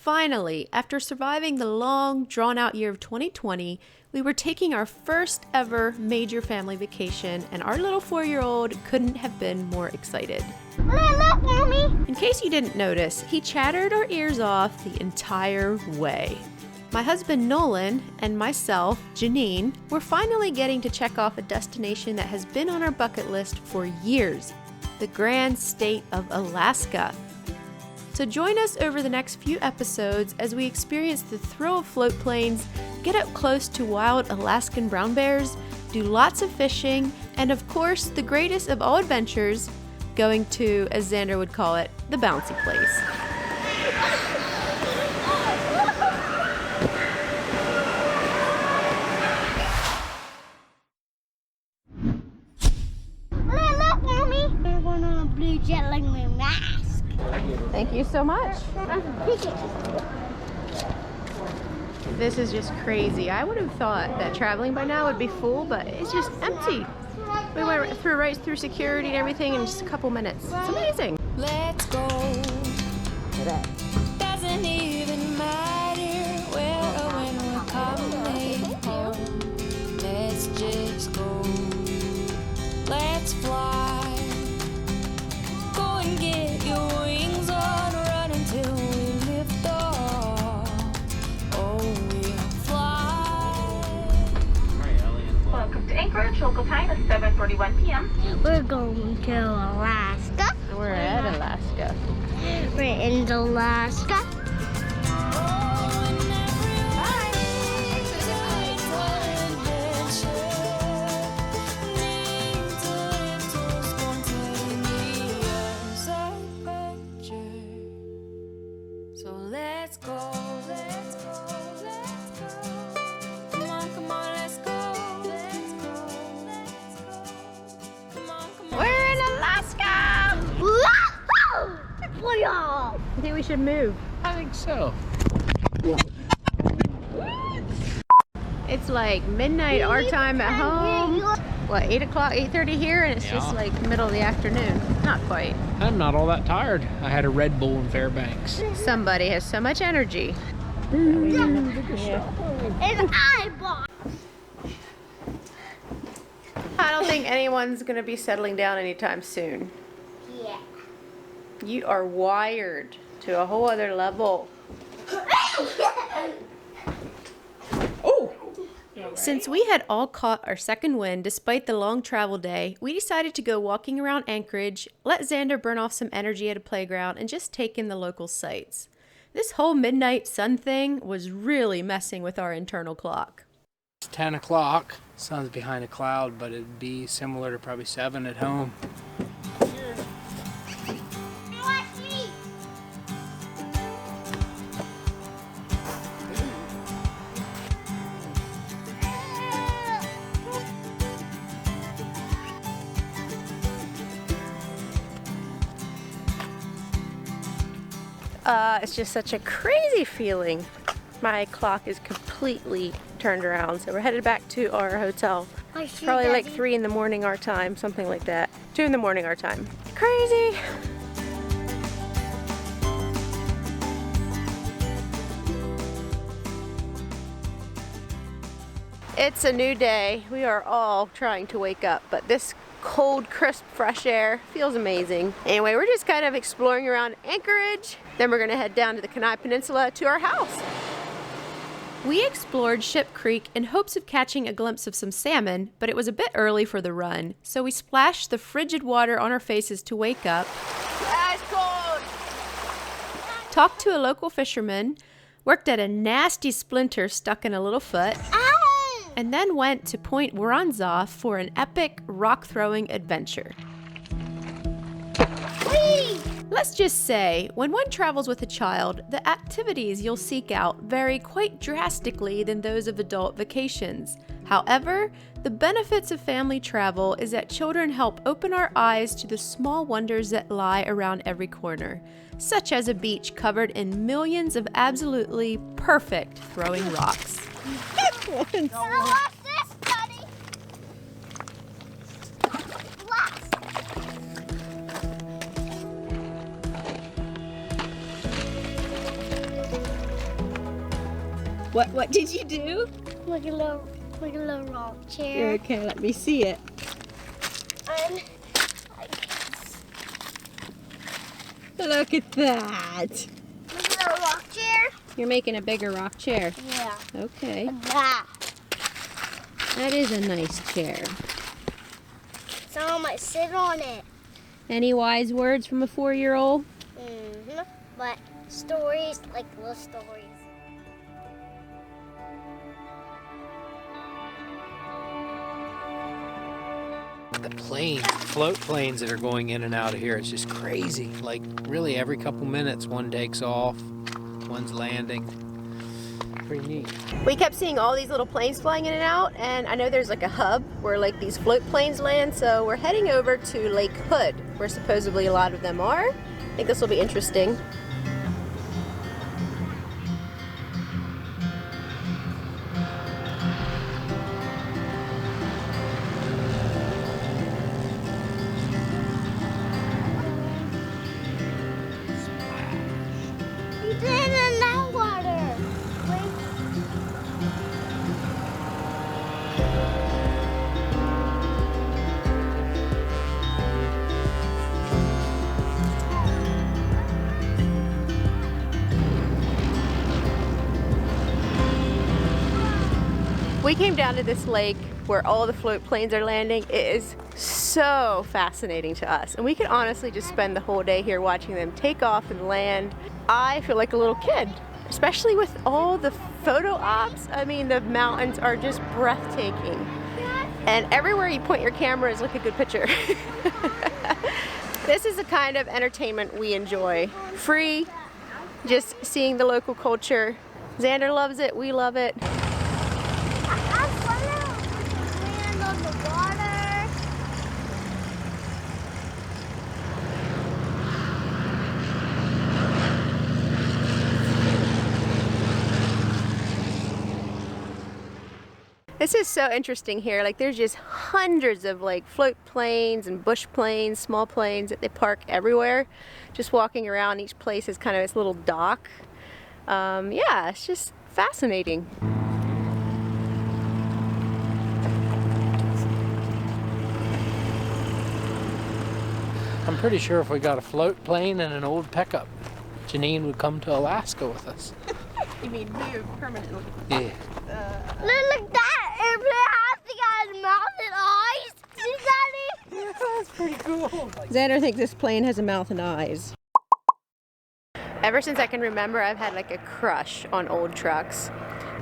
Finally, after surviving the long, drawn-out year of 2020, we were taking our first ever major family vacation, and our little 4-year-old couldn't have been more excited. Look, Mommy! In case you didn't notice, he chattered our ears off the entire way. My husband Nolan and myself, Janine, were finally getting to check off a destination that has been on our bucket list for years, the grand state of Alaska. So join us over the next few episodes as we experience the thrill of float planes, get up close to wild Alaskan brown bears, do lots of fishing, and of course, the greatest of all adventures, going to, as Xander would call it, the bouncy place. Look, Mommy! I'm going on a blue jet like my mask. Thank you so much. This is just crazy. I would have thought that traveling by now would be full, but it's just empty. We went right through security and everything in just a couple minutes. It's amazing. Let's go. Doesn't even matter where or when we're coming home. Let's just go. Let's fly. Go and get your wings on, run until we lift off. Oh, we'll fly. Welcome to Anchorage. Local time is 7:41 p.m. We're going to Alaska. We're at Alaska. We're in Alaska. So let's go, let's go, let's go. Come on, let's go. Let's go, let's go. Come on. We're in Alaska! Whoa! Wow! I think we should move. I think so. It's like midnight our time at home. What, 8 o'clock, 8:30 here, and it's just like middle of the afternoon. Not quite. I'm not all that tired. I had a Red Bull in Fairbanks. Somebody has so much energy. And I bought. I don't think anyone's gonna be settling down anytime soon. Yeah. You are wired to a whole other level. Since we had all caught our second wind despite the long travel day, we decided to go walking around Anchorage, let Xander burn off some energy at a playground, and just take in the local sights. This whole midnight sun thing was really messing with our internal clock. It's 10 o'clock. Sun's behind a cloud, but it'd be similar to probably 7 at home. Watch me. It's just such a crazy feeling. My clock is completely turned around, so we're headed back to our hotel. Probably like 3 in the morning our time, something like that. 2 in the morning our time. Crazy! It's a new day. We are all trying to wake up, but this cold, crisp, fresh air feels amazing. Anyway, we're just kind of exploring around Anchorage. Then we're gonna head down to the Kenai Peninsula to our house. We explored Ship Creek in hopes of catching a glimpse of some salmon, but it was a bit early for the run, so we splashed the frigid water on our faces to wake up. Ice cold! Talked to a local fisherman, worked at a nasty splinter stuck in a little foot, and then went to Point Woronzof for an epic rock-throwing adventure. Whee! Let's just say, when one travels with a child, the activities you'll seek out vary quite drastically than those of adult vacations. However, the benefits of family travel is that children help open our eyes to the small wonders that lie around every corner, such as a beach covered in millions of absolutely perfect throwing rocks. Watch this, buddy. Watch. What did you do? Like a little rock chair. Okay, let me see it. And Look at that. like a little rock chair. You're making a bigger rock chair. Yeah. Okay. And that. That is a nice chair. Someone might sit on it. Any wise words from a 4-year-old? But stories, like little stories. The float planes that are going in and out of here, it's just crazy. Like really every couple minutes one takes off, one's landing. Pretty neat. We kept seeing all these little planes flying in and out, and I know there's like a hub where like these float planes land, so we're heading over to Lake Hood, where supposedly a lot of them are. I think this will be interesting. He's in that water. We came down to this lake where all the float planes are landing. It is so fascinating to us, and we could honestly just spend the whole day here watching them take off and land. I feel like a little kid, especially with all the photo ops. I mean, the mountains are just breathtaking, and everywhere you point your camera is like a good picture. This is the kind of entertainment we enjoy. Free, just seeing the local culture. Xander loves it, we love it. Land on the water. This is so interesting here. Like there's just hundreds of like float planes and bush planes, small planes that they park everywhere. Just walking around, each place is kind of this little dock. Yeah, it's just fascinating. I'm pretty sure if we got a float plane and an old pickup, Janine would come to Alaska with us. You mean move permanently? Yeah. Look, that airplane has the guy's mouth and eyes. See, Daddy? Yeah, that's pretty cool. Xander thinks this plane has a mouth and eyes. Ever since I can remember, I've had like a crush on old trucks.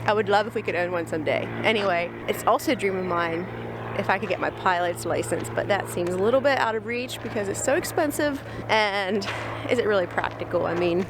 I would love if we could own one someday. Anyway, it's also a dream of mine if I could get my pilot's license, but that seems a little bit out of reach because it's so expensive. And is it really practical? I mean,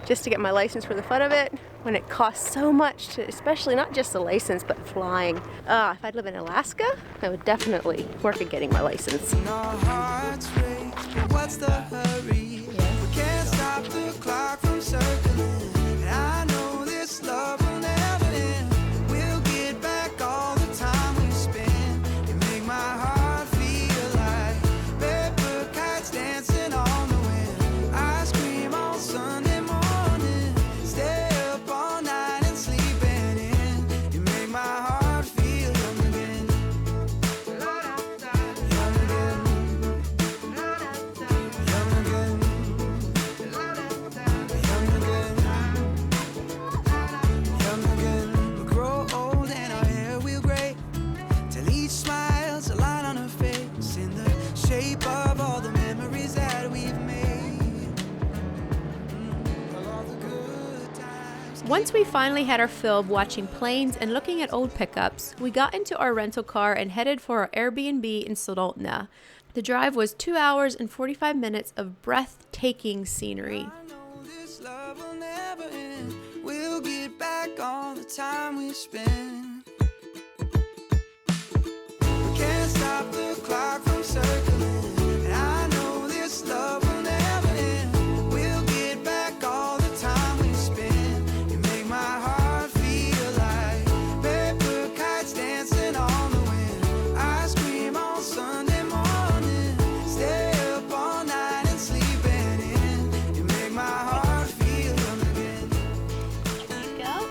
just to get my license for the fun of it, when it costs so much to, especially not just the license, but flying. If I'd live in Alaska, I would definitely work at getting my license. Our hearts race, but what's the hurry? We can't stop the clock from circling. And I know this love will never end. We'll get back all the time we spend. You make my heart feel like paper kites dancing on the wind. I scream on Sunday morning, stay up all night and sleeping in. You make my heart feel young again. Young again. Young again. Young again. Young again. We'll grow old and our hair will gray, till each smile's a line on her face, in the shape of all the memories that we've made. All the good times. Once we finally had our fill of watching planes and looking at old pickups, we got into our rental car and headed for our Airbnb in Sedolna. The drive was 2 hours and 45 minutes of breathtaking scenery. I know this love will never end. We'll get back all the time we spend. We can't stop the clock from circling. And I know this love will never end. We'll get back all the time we spend. You make my heart feel like paper kites dancing on the wind. I scream on Sunday morning, stay up all night and sleeping in. You make my heart feel young again. Go.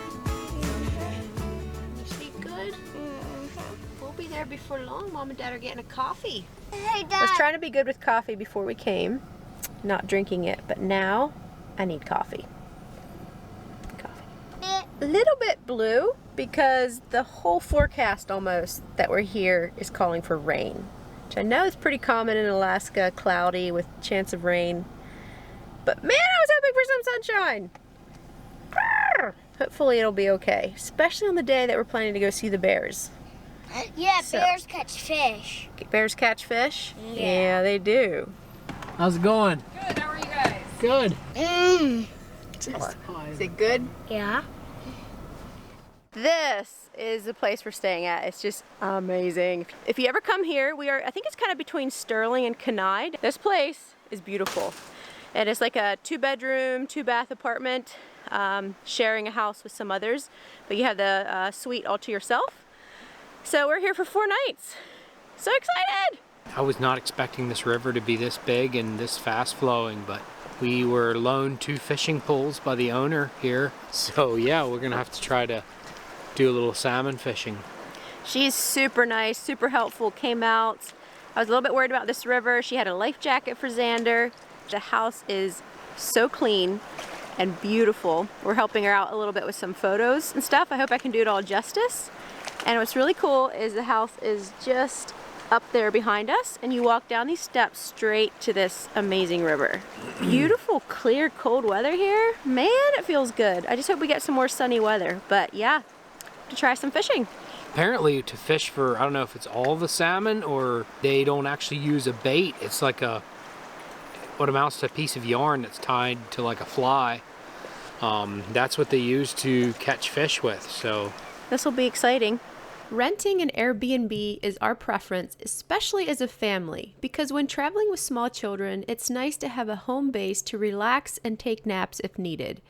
before long, Mom and Dad are getting a coffee. Hey, I was Dad. trying to be good with coffee before we came, not drinking it, but now I need coffee. A little bit blue because the whole forecast almost that we're here is calling for rain, which I know is pretty common in Alaska, cloudy with chance of rain. But man, I was hoping for some sunshine. Brr. Hopefully it'll be okay, especially on the day that we're planning to go see the bears. Yeah, So- bears catch fish. Bears catch fish? Yeah. They do. How's it going? Good, how are you guys? Good. Is it good? Yeah. This is the place we're staying at. It's just amazing. If you ever come here, I think it's kind of between Sterling and Kenai. This place is beautiful. And it's like a 2-bedroom, 2-bath apartment, sharing a house with some others. But you have the suite all to yourself. So we're here for 4 nights. So excited! I was not expecting this river to be this big and this fast flowing, but we were loaned 2 fishing poles by the owner here. So yeah, we're gonna have to try to do a little salmon fishing. She's super nice, super helpful, came out. I was a little bit worried about this river. She had a life jacket for Xander. The house is so clean and beautiful. We're helping her out a little bit with some photos and stuff. I hope I can do it all justice. And what's really cool is the house is just up there behind us, and you walk down these steps straight to this amazing river. Beautiful, clear, cold weather here. Man, it feels good. I just hope we get some more sunny weather. But yeah, to try some fishing. Apparently to fish for, I don't know if it's all the salmon or they don't actually use a bait. It's like what amounts to a piece of yarn that's tied to like a fly. That's what they use to catch fish with, so. This will be exciting. Renting an Airbnb is our preference, especially as a family, because when traveling with small children, it's nice to have a home base to relax and take naps if needed.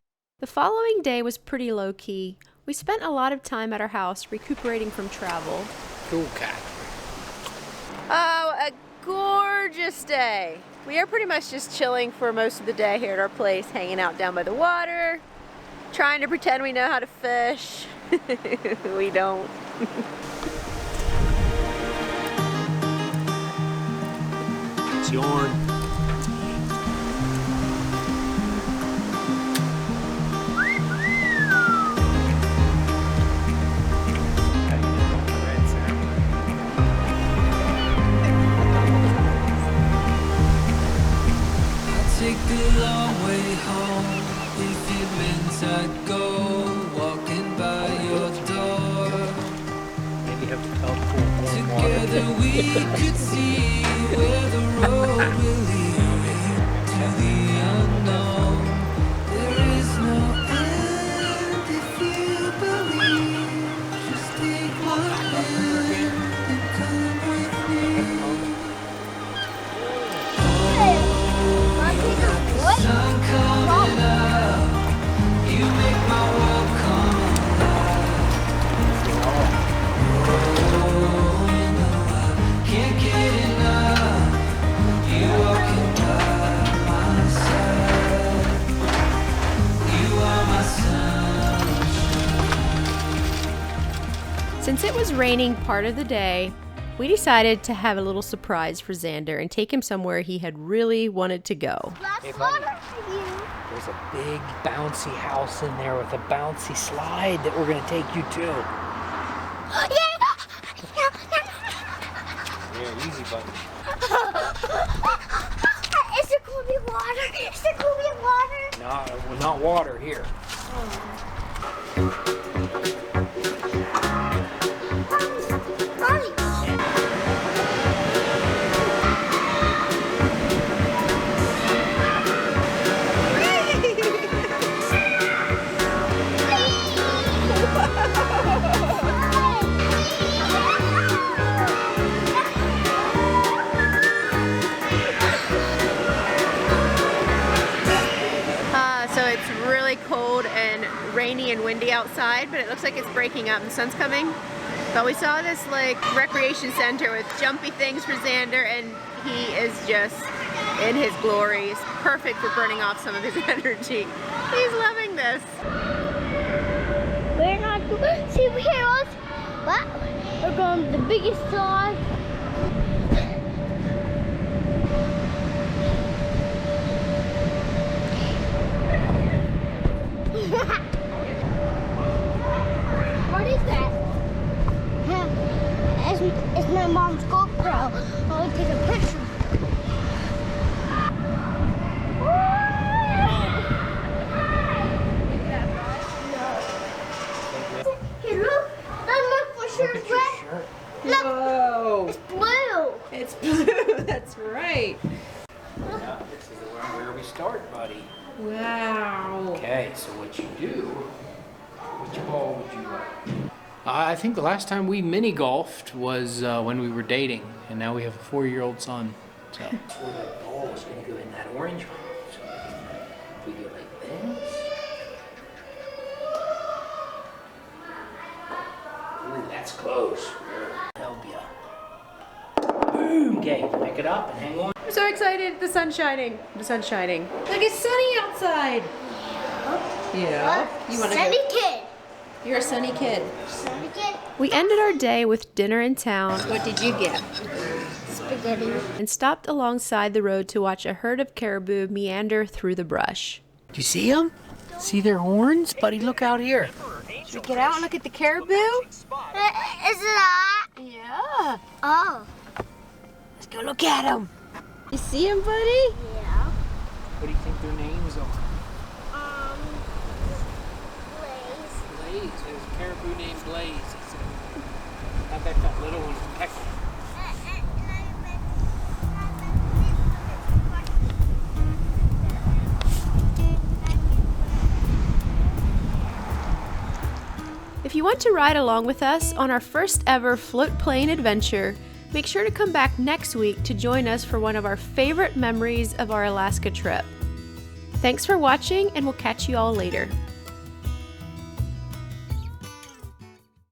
The following day was pretty low-key. We spent a lot of time at our house recuperating from travel. Cool cat. Oh, a gorgeous day. We are pretty much just chilling for most of the day here at our place, hanging out down by the water, trying to pretend we know how to fish. We don't. It's yarn. Take the long way home if it meant I'd go walking by your door. Maybe you have to tell warm water. Together we could see where the road will lead to the unknown. There is no end if you believe. Just take my hand and come with me. Sun coming up, you make my world come alive. Oh, you know I can't get enough. You walking by my side. You are my sunshine. Since it was raining part of the day, we decided to have a little surprise for Xander and take him somewhere he had really wanted to go. Hey, buddy. There's a big bouncy house in there with a bouncy slide that we're gonna take you to. Yeah, easy, buddy. Is there going to be water? Is there going to be water? Not water here. Mommy. So it's really cold and rainy and windy outside, but it looks like it's breaking up and the sun's coming. But we saw this like recreation center with jumpy things for Xander, and he is just in his glory. It's perfect for burning off some of his energy. He's loving this. We're not going. See, here's what? We're going to the biggest slide. What is that? It's my mom's GoPro. I'll take a picture. Hey, look. Look, my shirt's red. Look, Whoa. it's blue. It's blue. That's right. Yeah, this is where we start, buddy. Wow. Okay, so what you do, which ball would you like? I think the last time we mini golfed was when we were dating, and now we have a 4-year-old son. So the ball is going to go in that orange one. So if we go like this. Ooh, that's close. Help ya. Boom. Okay, pick it up and hang on. I'm so excited. The sun's shining. The sun's shining. Look, it's sunny outside. Yeah. You want to Sunny go? kid. You're a sunny kid. Sunny kid. We ended our day with dinner in town. What did you get? Spaghetti. And stopped alongside the road to watch a herd of caribou meander through the brush. Do you see them? See their horns? Buddy, look out here. Should we get out and look at the caribou? Is it that? Yeah. Oh. Let's go look at them. You see them, buddy? Yeah. What do you think their names are? Blaze. Blaze. There's a caribou named Blaze. I bet that little one can peck him. If you want to ride along with us on our first ever float plane adventure, make sure to come back next week to join us for one of our favorite memories of our Alaska trip. Thanks for watching, and we'll catch you all later.